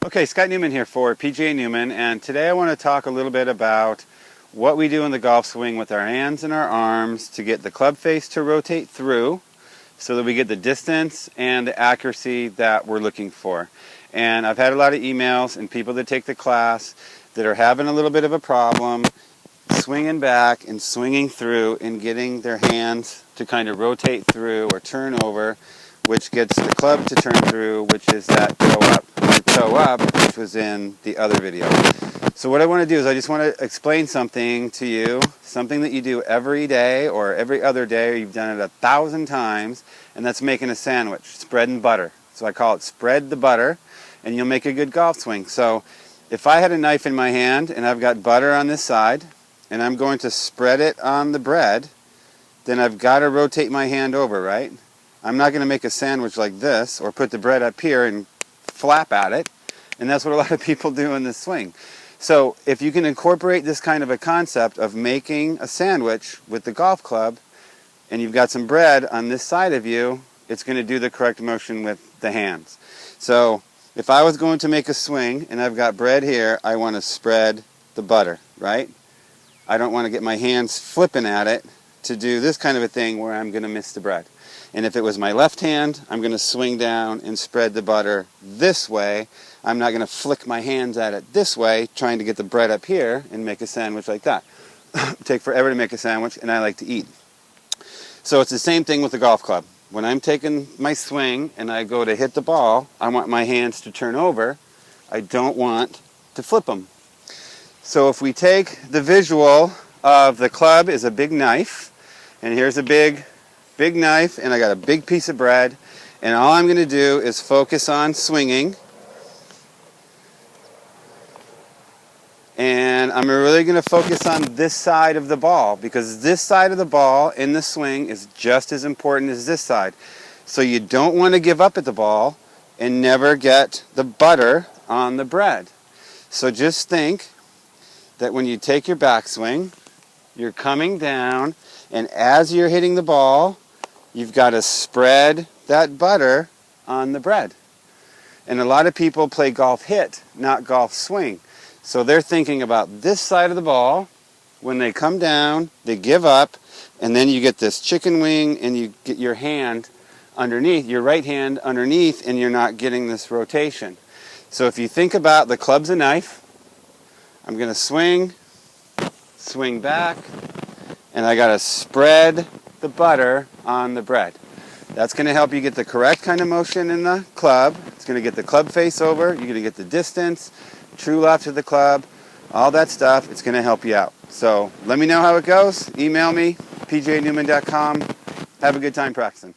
Okay, Scott Newman here for pganewman, and today I want to talk a little bit about what we do in the golf swing with our hands and our arms to get the club face to rotate through so that we get the distance and the accuracy that we're looking for. And I've had a lot of emails and people that take the class that are having a little bit of a problem swinging back and swinging through and getting their hands to kind of rotate through or turn over, which gets the club to turn through, which is that toe up, which was in the other video. So what I want to do is I just want to explain something to you, something that you do every day or every other day, or you've done it 1,000 times, and that's making a sandwich, spread and butter. So I call it spread the butter, and you'll make a good golf swing. So if I had a knife in my hand and I've got butter on this side, and I'm going to spread it on the bread, then I've got to rotate my hand over, right? I'm not going to make a sandwich like this or put the bread up here and flap at it, and that's what a lot of people do in this swing. So if you can incorporate this kind of a concept of making a sandwich with the golf club, and you've got some bread on this side of you, it's going to do the correct motion with the hands. So if I was going to make a swing and I've got bread here, I want to spread the butter, right? I don't want to get my hands flipping at it to do this kind of a thing where I'm going to miss the bread. And if it was my left hand, I'm going to swing down and spread the butter this way. I'm not going to flick my hands at it this way, trying to get the bread up here and make a sandwich like that. Take forever to make a sandwich, and I like to eat. So it's the same thing with the golf club. When I'm taking my swing and I go to hit the ball, I want my hands to turn over. I don't want to flip them. So if we take the visual of the club is a big knife, and here's a big knife, and I got a big piece of bread, and all I'm going to do is focus on swinging, and I'm really going to focus on this side of the ball, because this side of the ball in the swing is just as important as this side. So you don't want to give up at the ball and never get the butter on the bread. So just think that when you take your backswing, you're coming down, and as you're hitting the ball, you've got to spread that butter on the bread. And a lot of people play golf hit, not golf swing. So they're thinking about this side of the ball. When they come down, they give up, and then you get this chicken wing, and you get your hand underneath, your right hand underneath, and you're not getting this rotation. So if you think about the club's a knife, I'm going to swing back, and I got to spread the butter on the bread. That's going to help you get the correct kind of motion in the club. It's going to get the club face over. You're going to get the distance, true left of the club, all that stuff. It's going to help you out. So let me know how it goes. Email me, pganewman.com. Have a good time practicing.